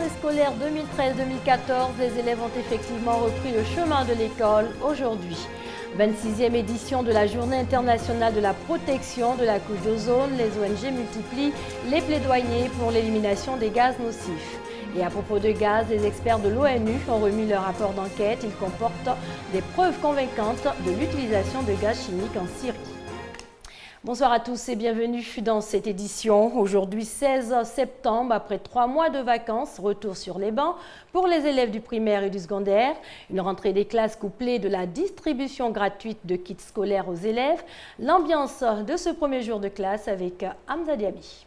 rentrée scolaire 2013-2014, les élèves ont effectivement repris le chemin de l'école aujourd'hui. 26e édition de la Journée internationale de la protection de la couche d'ozone, les ONG multiplient les plaidoyers pour l'élimination des gaz nocifs. Et à propos de gaz, les experts de l'ONU ont remis leur rapport d'enquête. Il comporte des preuves convaincantes de l'utilisation de gaz chimiques en Syrie. Bonsoir à tous et bienvenue dans cette édition. Aujourd'hui 16 septembre, après 3 mois de vacances, retour sur les bancs pour les élèves du primaire et du secondaire. Une rentrée des classes couplée de la distribution gratuite de kits scolaires aux élèves. L'ambiance de ce premier jour de classe avec Hamza Diaby.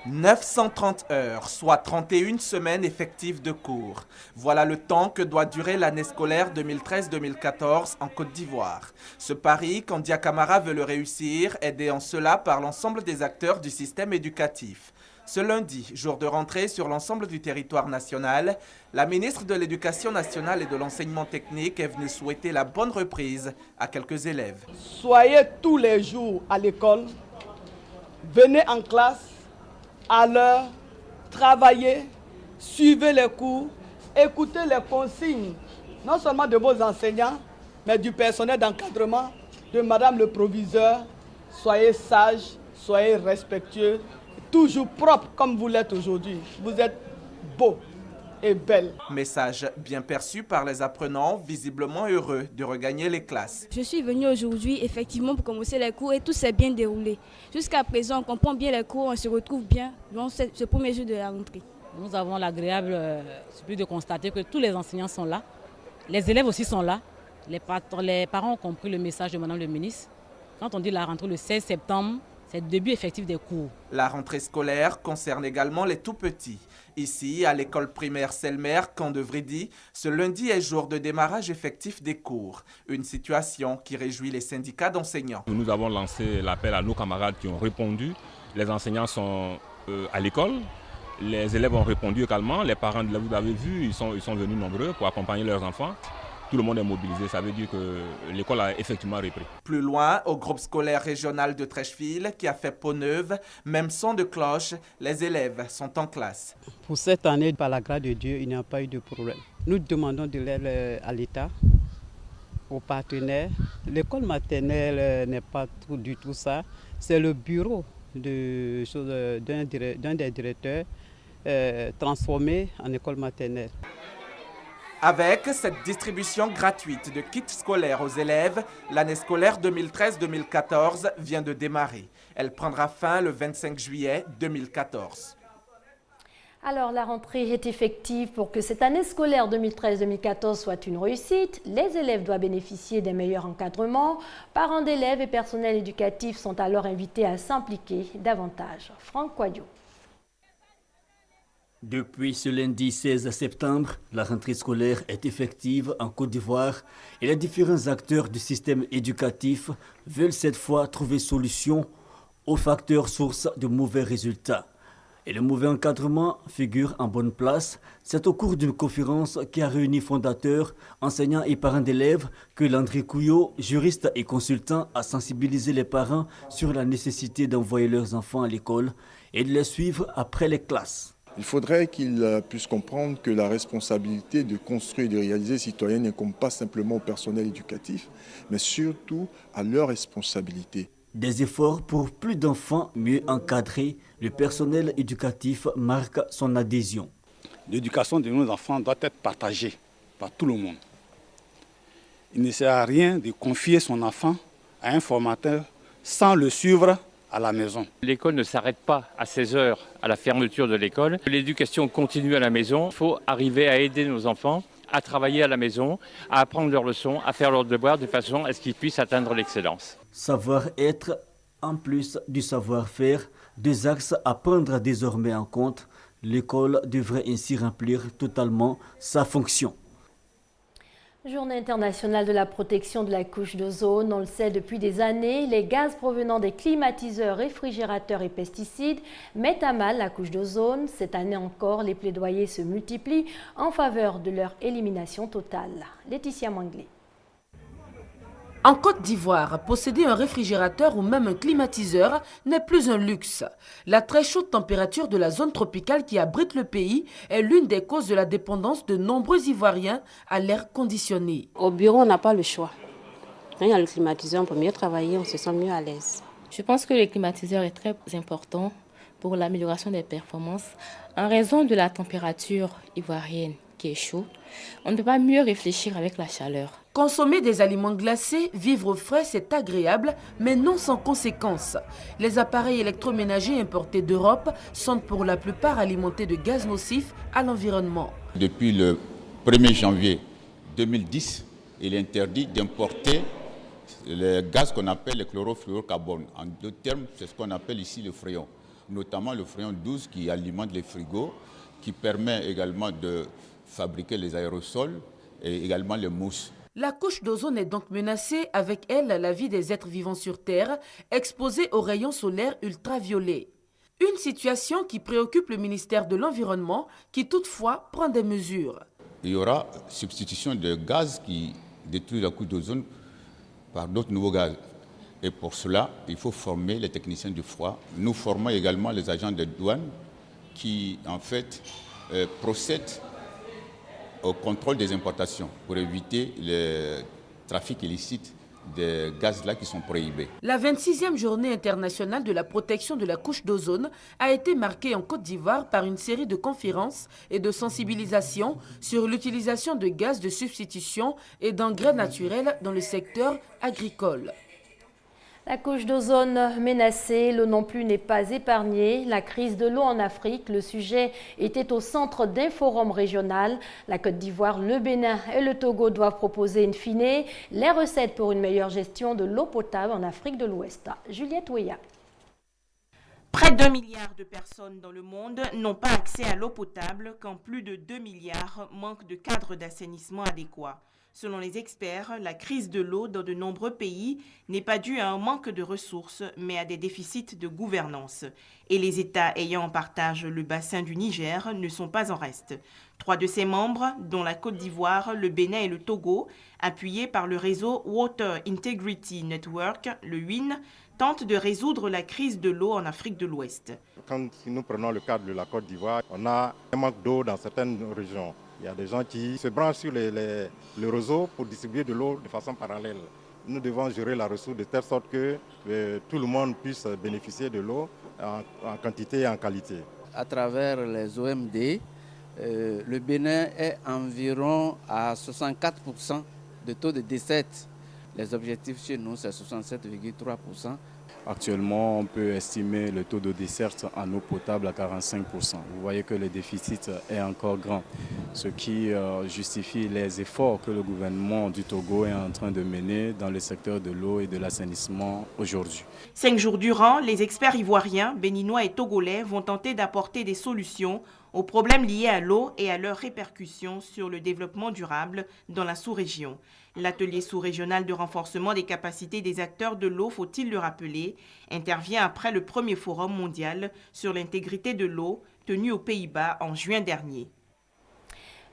930 heures, soit 31 semaines effectives de cours. Voilà le temps que doit durer l'année scolaire 2013-2014 en Côte d'Ivoire. Ce pari, Kandia Camara veut le réussir, aidé en cela par l'ensemble des acteurs du système éducatif. Ce lundi, jour de rentrée sur l'ensemble du territoire national, la ministre de l'Éducation nationale et de l'enseignement technique est venue souhaiter la bonne reprise à quelques élèves. Soyez tous les jours à l'école, venez en classe, à l'heure, travaillez, suivez les cours, écoutez les consignes, non seulement de vos enseignants, mais du personnel d'encadrement, de madame le proviseur. Soyez sages, soyez respectueux, toujours propre comme vous l'êtes aujourd'hui. Vous êtes beau et belle. Message bien perçu par les apprenants, visiblement heureux de regagner les classes. Je suis venue aujourd'hui effectivement pour commencer les cours et tout s'est bien déroulé. Jusqu'à présent, on comprend bien les cours, on se retrouve bien dans ce premier jour de la rentrée. Nous avons l'agréable surprise de constater que tous les enseignants sont là, les élèves aussi sont là, les parents ont compris le message de Madame le ministre. Quand on dit la rentrée le 16 septembre, c'est le début effectif des cours. La rentrée scolaire concerne également les tout-petits. Ici, à l'école primaire Selmer, Camp de Vridi, ce lundi est jour de démarrage effectif des cours. Une situation qui réjouit les syndicats d'enseignants. Nous avons lancé l'appel à nos camarades qui ont répondu. Les enseignants sont à l'école. Les élèves ont répondu également. Les parents, vous l'avez vu, ils sont venus nombreux pour accompagner leurs enfants. Tout le monde est mobilisé, ça veut dire que l'école a effectivement repris. Plus loin, au groupe scolaire régional de Trècheville, qui a fait peau neuve, même son de cloche, les élèves sont en classe. Pour cette année, par la grâce de Dieu, il n'y a pas eu de problème. Nous demandons de l'aide à l'État, aux partenaires. L'école maternelle n'est pas du tout ça. C'est le bureau d'un des directeurs transformé en école maternelle. Avec cette distribution gratuite de kits scolaires aux élèves, l'année scolaire 2013-2014 vient de démarrer. Elle prendra fin le 25 juillet 2014. Alors, la rentrée est effective. Pour que cette année scolaire 2013-2014 soit une réussite, les élèves doivent bénéficier d'un meilleur encadrement. Parents d'élèves et personnel éducatif sont alors invités à s'impliquer davantage. Franck Kouadio. Depuis ce lundi 16 septembre, la rentrée scolaire est effective en Côte d'Ivoire et les différents acteurs du système éducatif veulent cette fois trouver solution aux facteurs sources de mauvais résultats. Et le mauvais encadrement figure en bonne place. C'est au cours d'une conférence qui a réuni fondateurs, enseignants et parents d'élèves que Landry Couillot, juriste et consultant, a sensibilisé les parents sur la nécessité d'envoyer leurs enfants à l'école et de les suivre après les classes. Il faudrait qu'ils puissent comprendre que la responsabilité de construire et de réaliser citoyens n'incombe pas simplement au personnel éducatif, mais surtout à leur responsabilité. Des efforts pour plus d'enfants mieux encadrés, le personnel éducatif marque son adhésion. L'éducation de nos enfants doit être partagée par tout le monde. Il ne sert à rien de confier son enfant à un formateur sans le suivre à la maison. L'école ne s'arrête pas à 16 heures à la fermeture de l'école. L'éducation continue à la maison. Il faut arriver à aider nos enfants à travailler à la maison, à apprendre leurs leçons, à faire leurs devoirs de façon à ce qu'ils puissent atteindre l'excellence. Savoir-être en plus du savoir-faire, deux axes à prendre désormais en compte. L'école devrait ainsi remplir totalement sa fonction. Journée internationale de la protection de la couche d'ozone. On le sait depuis des années, les gaz provenant des climatiseurs, réfrigérateurs et pesticides mettent à mal la couche d'ozone. Cette année encore, les plaidoyers se multiplient en faveur de leur élimination totale. Laetitia Manglé. En Côte d'Ivoire, posséder un réfrigérateur ou même un climatiseur n'est plus un luxe. La très chaude température de la zone tropicale qui abrite le pays est l'une des causes de la dépendance de nombreux Ivoiriens à l'air conditionné. Au bureau, on n'a pas le choix. Quand il y a le climatiseur, on peut mieux travailler, on se sent mieux à l'aise. Je pense que le climatiseur est très important pour l'amélioration des performances en raison de la température ivoirienne qui est chaude. On ne peut pas mieux réfléchir avec la chaleur. Consommer des aliments glacés, vivre au frais, c'est agréable, mais non sans conséquences. Les appareils électroménagers importés d'Europe sont pour la plupart alimentés de gaz nocifs à l'environnement. Depuis le 1er janvier 2010, il est interdit d'importer le gaz qu'on appelle le chlorofluorocarbone. En deux termes, c'est ce qu'on appelle ici le fréon, notamment le fréon 12 qui alimente les frigos, qui permet également de fabriquer les aérosols et également les mousses. La couche d'ozone est donc menacée, avec elle la vie des êtres vivants sur Terre, exposés aux rayons solaires ultraviolets. Une situation qui préoccupe le ministère de l'Environnement, qui toutefois prend des mesures. Il y aura substitution de gaz qui détruit la couche d'ozone par d'autres nouveaux gaz. Et pour cela, il faut former les techniciens du froid. Nous formons également les agents de douane qui, en fait, procèdent au contrôle des importations pour éviter le trafic illicite des gaz-là qui sont prohibés. La 26e journée internationale de la protection de la couche d'ozone a été marquée en Côte d'Ivoire par une série de conférences et de sensibilisation sur l'utilisation de gaz de substitution et d'engrais naturels dans le secteur agricole. La couche d'ozone menacée, l'eau non plus n'est pas épargnée. La crise de l'eau en Afrique, le sujet était au centre d'un forum régional. La Côte d'Ivoire, le Bénin et le Togo doivent proposer in fine les recettes pour une meilleure gestion de l'eau potable en Afrique de l'Ouest. Juliette Ouéa. Près d'1 milliard de personnes dans le monde n'ont pas accès à l'eau potable quand plus de 2 milliards manquent de cadres d'assainissement adéquats. Selon les experts, la crise de l'eau dans de nombreux pays n'est pas due à un manque de ressources, mais à des déficits de gouvernance. Et les États ayant en partage le bassin du Niger ne sont pas en reste. 3 de ses membres, dont la Côte d'Ivoire, le Bénin et le Togo, appuyés par le réseau Water Integrity Network, le WIN, tentent de résoudre la crise de l'eau en Afrique de l'Ouest. Quand nous prenons le cadre de la Côte d'Ivoire, on a un manque d'eau dans certaines régions. Il y a des gens qui se branchent sur le réseau pour distribuer de l'eau de façon parallèle. Nous devons gérer la ressource de telle sorte que tout le monde puisse bénéficier de l'eau en quantité et en qualité. À travers les OMD, le Bénin est environ à 64% de taux de desserte. Les objectifs chez nous, c'est 67,3%. Actuellement, on peut estimer le taux de desserte en eau potable à 45%. Vous voyez que le déficit est encore grand, ce qui justifie les efforts que le gouvernement du Togo est en train de mener dans le secteur de l'eau et de l'assainissement aujourd'hui. 5 jours durant, les experts ivoiriens, béninois et togolais vont tenter d'apporter des solutions aux problèmes liés à l'eau et à leurs répercussions sur le développement durable dans la sous-région. L'atelier sous-régional de renforcement des capacités des acteurs de l'eau, faut-il le rappeler, intervient après le premier forum mondial sur l'intégrité de l'eau tenu aux Pays-Bas en juin dernier.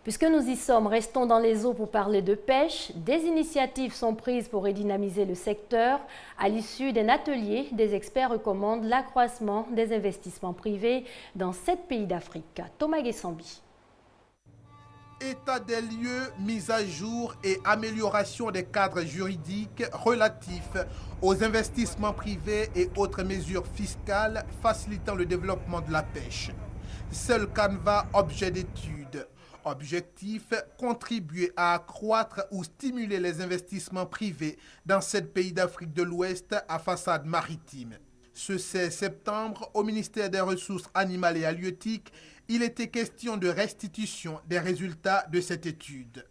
Puisque nous y sommes, restons dans les eaux pour parler de pêche. Des initiatives sont prises pour redynamiser le secteur. À l'issue d'un atelier, des experts recommandent l'accroissement des investissements privés dans 7 pays d'Afrique. Thomas Guessambi. État des lieux, mise à jour et amélioration des cadres juridiques relatifs aux investissements privés et autres mesures fiscales facilitant le développement de la pêche. Seul canevas objet d'étude. Objectif, contribuer à accroître ou stimuler les investissements privés dans 7 pays d'Afrique de l'Ouest à façade maritime. Ce 16 septembre, au ministère des Ressources animales et halieutiques, il était question de restitution des résultats de cette étude.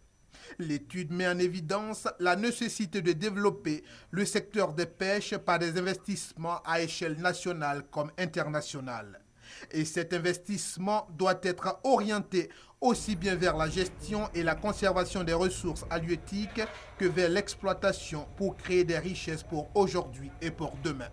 L'étude met en évidence la nécessité de développer le secteur des pêches par des investissements à échelle nationale comme internationale. Et cet investissement doit être orienté aussi bien vers la gestion et la conservation des ressources halieutiques que vers l'exploitation pour créer des richesses pour aujourd'hui et pour demain.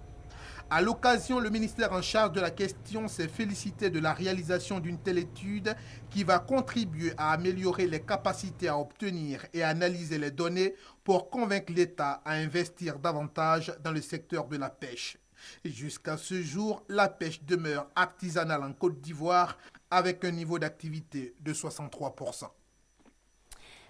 À l'occasion, le ministère en charge de la question s'est félicité de la réalisation d'une telle étude qui va contribuer à améliorer les capacités à obtenir et à analyser les données pour convaincre l'État à investir davantage dans le secteur de la pêche. Jusqu'à ce jour, la pêche demeure artisanale en Côte d'Ivoire avec un niveau d'activité de 63%.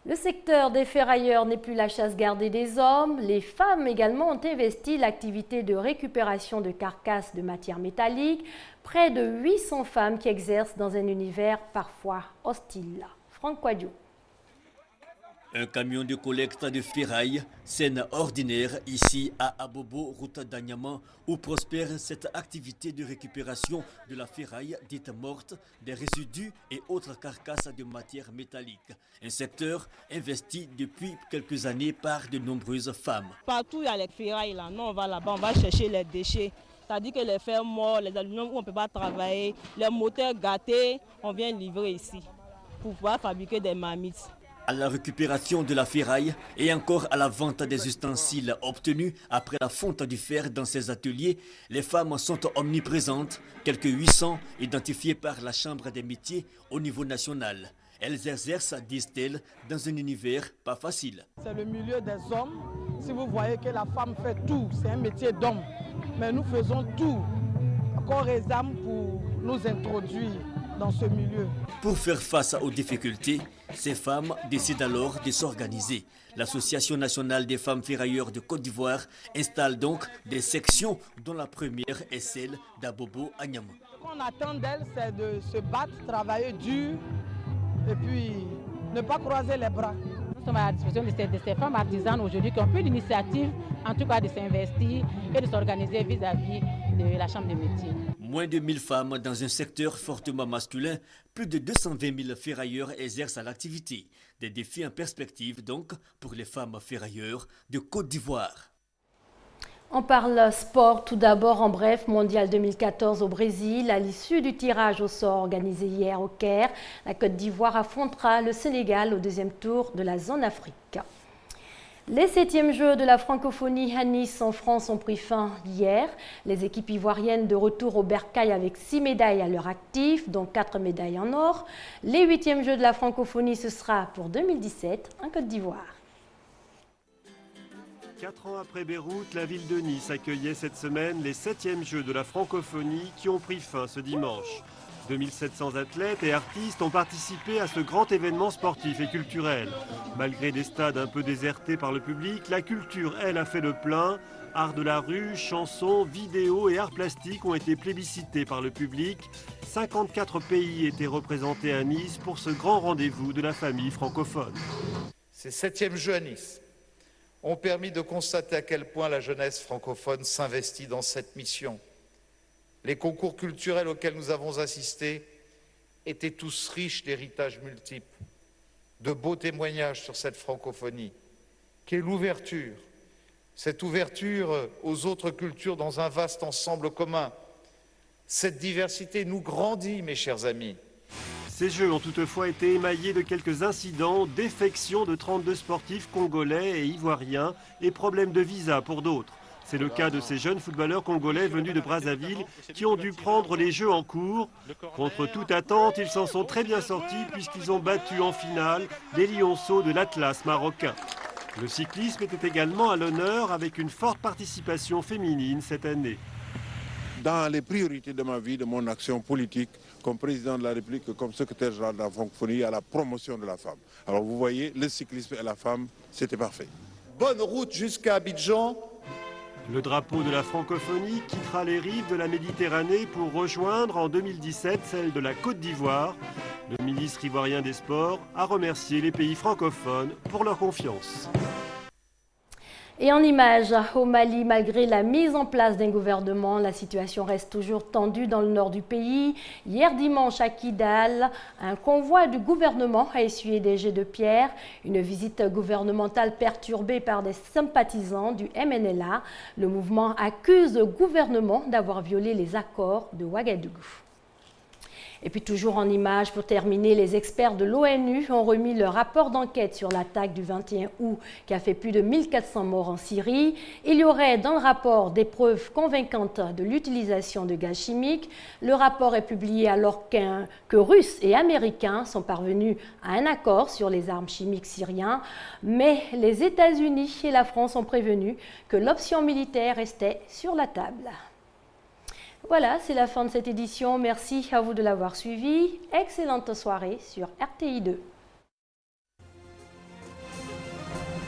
Le secteur des ferrailleurs n'est plus la chasse gardée des hommes. Les femmes également ont investi l'activité de récupération de carcasses de matières métalliques. Près de 800 femmes qui exercent dans un univers parfois hostile. Franck Quadio. Un camion de collecte de ferraille, scène ordinaire ici à Abobo, route d'Anyama, où prospère cette activité de récupération de la ferraille dite morte, des résidus et autres carcasses de matières métalliques. Un secteur investi depuis quelques années par de nombreuses femmes. Partout il y a les ferrailles là, nous on va là-bas, on va chercher les déchets. C'est-à-dire que les fers morts, les aluminiums où on ne peut pas travailler, les moteurs gâtés, on vient livrer ici pour pouvoir fabriquer des marmites. À la récupération de la ferraille et encore à la vente des ustensiles obtenus après la fonte du fer dans ces ateliers, les femmes sont omniprésentes, quelques 800 identifiées par la Chambre des métiers au niveau national. Elles exercent, disent-elles, dans un univers pas facile. C'est le milieu des hommes. Si vous voyez que la femme fait tout, c'est un métier d'homme. Mais nous faisons tout, corps et âme, pour nous introduire dans ce milieu. Pour faire face aux difficultés, ces femmes décident alors de s'organiser. L'Association nationale des femmes ferrailleurs de Côte d'Ivoire installe donc des sections dont la première est celle d'Abobo Anyama. Ce qu'on attend d'elles, c'est de se battre, travailler dur et puis ne pas croiser les bras. Nous sommes à la disposition de ces femmes artisanes aujourd'hui qui ont pris l'initiative, en tout cas de s'investir et de s'organiser vis-à-vis de la Chambre des métiers. Moins de 1000 femmes dans un secteur fortement masculin, plus de 220 000 ferrailleurs exercent l'activité. Des défis en perspective donc pour les femmes ferrailleurs de Côte d'Ivoire. On parle sport tout d'abord. En bref, mondial 2014 au Brésil. À l'issue du tirage au sort organisé hier au Caire, la Côte d'Ivoire affrontera le Sénégal au deuxième tour de la zone Afrique. Les 7e Jeux de la francophonie à Nice en France ont pris fin hier. Les équipes ivoiriennes de retour au bercail avec 6 médailles à leur actif, dont 4 médailles en or. Les 8e Jeux de la francophonie, ce sera pour 2017 en Côte d'Ivoire. 4 ans après Beyrouth, la ville de Nice accueillait cette semaine les 7e Jeux de la francophonie qui ont pris fin ce dimanche. 2700 athlètes et artistes ont participé à ce grand événement sportif et culturel. Malgré des stades un peu désertés par le public, la culture, elle, a fait le plein. Art de la rue, chansons, vidéos et arts plastiques ont été plébiscités par le public. 54 pays étaient représentés à Nice pour ce grand rendez-vous de la famille francophone. Ces 7e Jeux à Nice ont permis de constater à quel point la jeunesse francophone s'investit dans cette mission. Les concours culturels auxquels nous avons assisté étaient tous riches d'héritages multiples, de beaux témoignages sur cette francophonie, qui est l'ouverture, cette ouverture aux autres cultures dans un vaste ensemble commun. Cette diversité nous grandit, mes chers amis. Ces Jeux ont toutefois été émaillés de quelques incidents, défections de 32 sportifs congolais et ivoiriens et problèmes de visa pour d'autres. C'est le cas de ces jeunes footballeurs congolais venus de Brazzaville qui ont dû prendre les Jeux en cours. Contre toute attente, ils s'en sont très bien sortis puisqu'ils ont battu en finale les lionceaux de l'Atlas marocain. Le cyclisme était également à l'honneur avec une forte participation féminine cette année. Dans les priorités de ma vie, de mon action politique, comme président de la République, comme secrétaire général de la francophonie, à la promotion de la femme. Alors vous voyez, le cyclisme et la femme, c'était parfait. Bonne route jusqu'à Abidjan. Le drapeau de la francophonie quittera les rives de la Méditerranée pour rejoindre en 2017 celle de la Côte d'Ivoire. Le ministre ivoirien des Sports a remercié les pays francophones pour leur confiance. Et en images, au Mali, malgré la mise en place d'un gouvernement, la situation reste toujours tendue dans le nord du pays. Hier dimanche à Kidal, un convoi du gouvernement a essuyé des jets de pierre. Une visite gouvernementale perturbée par des sympathisants du MNLA. Le mouvement accuse le gouvernement d'avoir violé les accords de Ouagadougou. Et puis toujours en images, pour terminer, les experts de l'ONU ont remis leur rapport d'enquête sur l'attaque du 21 août qui a fait plus de 1400 morts en Syrie. Il y aurait dans le rapport des preuves convaincantes de l'utilisation de gaz chimiques. Le rapport est publié alors que Russes et Américains sont parvenus à un accord sur les armes chimiques syriennes. Mais les États-Unis et la France ont prévenu que l'option militaire restait sur la table. Voilà, c'est la fin de cette édition. Merci à vous de l'avoir suivi. Excellente soirée sur RTI2.